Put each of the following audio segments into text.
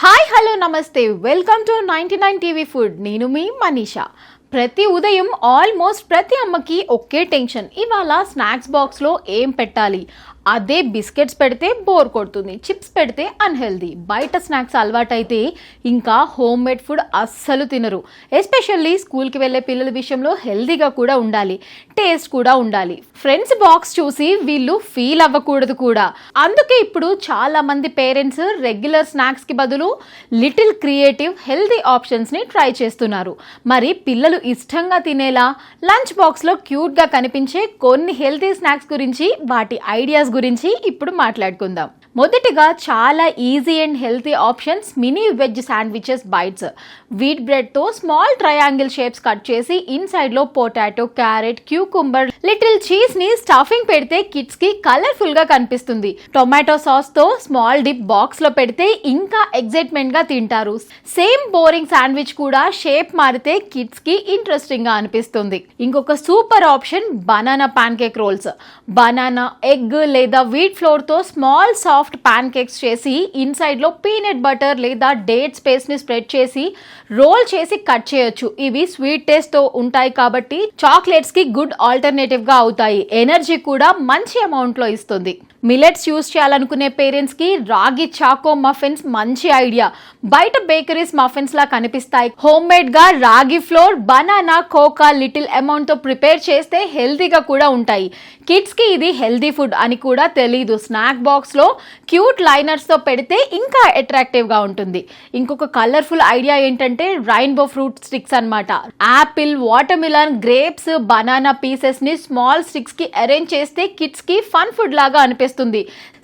Hi hello నమస్తే welcome to 99 TV food. నేను మీ మనీషా. ప్రతి ఉదయం ఆల్మోస్ట్ ప్రతి అమ్మకి ఒకే టెన్షన్, ఇవాళ స్నాక్స్ బాక్స్లో ఏం పెట్టాలి. అదే బిస్కెట్స్ పెడితే బోర్ కొడుతుంది, చిప్స్ పెడితే అన్హెల్దీ, బయట స్నాక్స్ అలవాటైతే ఇంకా హోమ్ మేడ్ ఫుడ్ అస్సలు తినరు. ఎస్పెషల్లీ స్కూల్కి వెళ్ళే పిల్లల విషయంలో హెల్దీగా కూడా ఉండాలి, టేస్ట్ కూడా ఉండాలి. ఫ్రెండ్స్ బాక్స్ చూసి వీళ్ళు ఫీల్ అవ్వకూడదు కూడా. అందుకే ఇప్పుడు చాలా మంది పేరెంట్స్ రెగ్యులర్ స్నాక్స్కి బదులు లిటిల్ క్రియేటివ్ హెల్దీ ఆప్షన్స్ని ట్రై చేస్తున్నారు. మరి పిల్లలు ఇష్టంగా తినేలా లంచ్ బాక్స్లో క్యూట్గా కనిపించే కొన్ని హెల్దీ స్నాక్స్ గురించి, వాటి ఐడియాస్ గురించి ఇప్పుడు మాట్లాడుకుందాం. మొదటిగా చాలా easy and healthy options mini veg sandwiches bites. Wheat bread తో స్మాల్ ట్రయాంగిల్ షేప్స్ కట్ చేసి ఇన్సైడ్ లో potato, carrot, cucumber, little cheese ని స్టఫింగ్ పెడితే కిడ్స్ కి కలర్ఫుల్ గా కనిపిస్తుంది. టొమాటో సాస్ తో స్మాల్ డిప్ బాక్స్ లో పెడితే ఇంకా ఎక్సైట్మెంట్ గా తింటారు. సేమ్ బోరింగ్ శాండ్విచ్ కూడా షేప్ మారితే కిడ్స్ కి ఇంట్రెస్టింగ్ గా అనిపిస్తుంది. ఇంకొక super option banana pancake rolls. Banana, egg లేదా వీట్ ఫ్లోర్ తో స్మాల్ సాఫ్ట్ పాన్ కేక్స్ చేసి ఇన్సైడ్ లో పీనట్ బటర్ లేదా డేట్స్ పేస్ట్ ని స్ప్రెడ్ చేసి రోల్ చేసి కట్ చేయొచ్చు. ఇవి స్వీట్ టేస్ట్ తో ఉంటాయి కాబట్టి చాక్లెట్స్ కి గుడ్ ఆల్టర్నేటివ్ గా అవుతాయి. ఎనర్జీ కూడా మంచి అమౌంట్ లో ఇస్తుంది. మిల్లెట్స్ యూస్ చేయాలనుకునే పేరెంట్స్ కి రాగి చాకో మఫిన్స్ మంచి ఐడియా. బయట బేకరీస్ మఫిన్స్ లా కనిపిస్తాయి. హోమ్ మేడ్ గా ragi flour, banana, cocoa little amount తో ప్రిపేర్ చేస్తే హెల్తీగా కూడా ఉంటాయి. కిడ్స్ కి ఇది హెల్తీ ఫుడ్ అని కూడా తెలీదు. స్నాక్ బాక్స్ లో క్యూట్ లైనర్స్ తో పెడితే ఇంకా అట్రాక్టివ్ గా ఉంటుంది. ఇంకొక కలర్ఫుల్ ఐడియా ఏంటంటే రైన్బో ఫ్రూట్ స్టిక్స్ అన్నమాట. Apple, water melon, grapes, banana pieces ని స్మాల్ స్టిక్స్ కి అరేంజ్ చేస్తే కిడ్స్ కి ఫన్ ఫుడ్ లాగా అనిపిస్తుంది.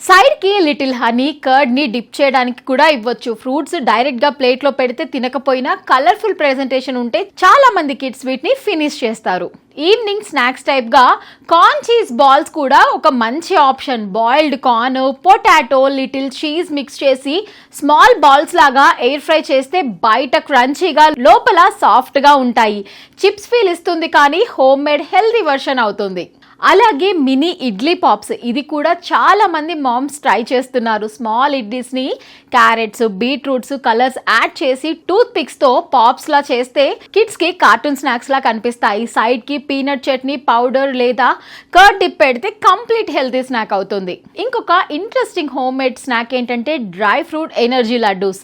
సైడ్ కి లిటిల్ హనీ, కర్డ్ ని డిప్ చేయడానికి కూడా ఇవ్వచ్చు. ఫ్రూట్స్ డైరెక్ట్ గా ప్లేట్ లో పెడితే తినకపోయినా కలర్ఫుల్ ప్రెజెంటేషన్ ఉంటే చాలా మంది కిడ్స్ వీటిని ఫినిష్ చేస్తారు. ఈవినింగ్ స్నాక్స్ టైప్ గా కార్న్ చీజ్ బాల్స్ కూడా ఒక మంచి option. Boiled corn, potato, little cheese mix చేసి స్మాల్ బాల్స్ లాగా ఎయిర్ ఫ్రై చేస్తే బయట క్రంచీగా, లోపల సాఫ్ట్ గా ఉంటాయి. చిప్స్ ఫీల్ ఇస్తుంది కానీ హోమ్ మేడ్ హెల్దీ వర్షన్ అవుతుంది. అలాగే మినీ ఇడ్లీ పాప్స్, ఇది కూడా చాలా మంది మామ్స్ ట్రై చేస్తున్నారు. స్మాల్ ఇడ్లీస్ ని క్యారెట్స్, బీట్రూట్స్, కలర్స్ యాడ్ చేసి టూత్ పిక్స్ తో పాప్స్ లా చేస్తే కిడ్స్ కి కార్టూన్ స్నాక్స్ లా కనిపిస్తాయి. సైడ్ కి పీనట్ చట్నీ పౌడర్ లేదా కర్డ్ డిప్ పెడితే కంప్లీట్ హెల్తీ స్నాక్ అవుతుంది. ఇంకొక ఇంట్రెస్టింగ్ హోమ్ మేడ్ స్నాక్ ఏంటంటే dry fruit energy laddoos.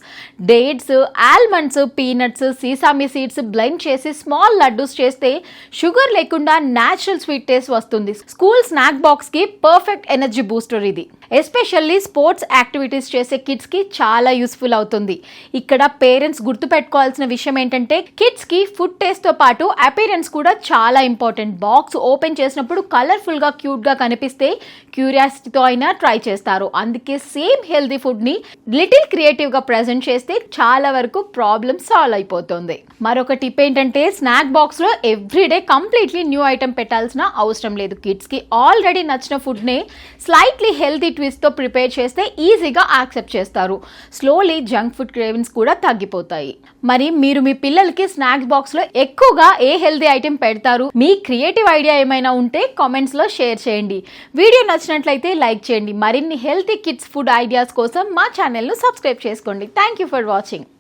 Dates, almonds, peanuts, sesame seeds blend చేసి స్మాల్ లడ్డూస్ చేస్తే షుగర్ లేకుండా నేచురల్ స్వీట్ టేస్ట్ వస్తుంది. స్కూల్ స్నాక్ బాక్స్ కి పర్ఫెక్ట్ ఎనర్జీ బూస్టర్ ఇది. ఎస్పెషల్లీ స్పోర్ట్స్ యాక్టివిటీస్ చేసే కిడ్స్ కి చాలా యూస్ఫుల్ అవుతుంది. ఇక్కడ పేరెంట్స్ గుర్తు పెట్టుకోవాల్సిన విషయం ఏంటంటే కిడ్స్ కి ఫుడ్ టేస్ట్ తో పాటు అపిరెన్స్ కూడా చాలా ఇంపార్టెంట్. బాక్స్ ఓపెన్ చేసినప్పుడు కలర్ఫుల్ గా, క్యూట్ గా కనిపిస్తే క్యూరియాసిటీతో అయినా ట్రై చేస్తారు. అందుకే సేమ్ హెల్దీ ఫుడ్ ని లిటిల్ క్రియేటివ్ గా ప్రెజెంట్ చేస్తే చాలా వరకు ప్రాబ్లమ్ సాల్వ్ అయిపోతుంది. మరొక టిప్ ఏంటంటే స్నాక్ బాక్స్ లో ఎవ్రీడే కంప్లీట్లీ న్యూ ఐటమ్ పెట్టాల్సిన అవసరం లేదు. కిడ్స్ కి ఆల్రెడీ నచ్చిన ఫుడ్ నే స్లైట్లీ హెల్తీ ట్విస్ట్ తో ప్రిపేర్ చేస్తే ఈజీగా యాక్సెప్ట్ చేస్తారు. స్లోలీ జంక్ ఫుడ్ క్రేవింగ్స్ కూడా తగ్గిపోతాయి. మరి మీరు మీ పిల్లలకి స్నాక్స్ బాక్స్ లో ఎక్కువగా ఏ హెల్తీ ఐటెం పెడతారు? మీ క్రియేటివ్ ఐడియా ఏమైనా ఉంటే కామెంట్స్ లో షేర్ చేయండి. వీడియో నచ్చినట్లయితే లైక్ చేయండి. మరిన్ని హెల్తీ కిడ్స్ ఫుడ్ ఐడియాస్ కోసం మా ఛానల్ ను సబ్స్క్రైబ్ చేసుకోండి. Thank you for watching.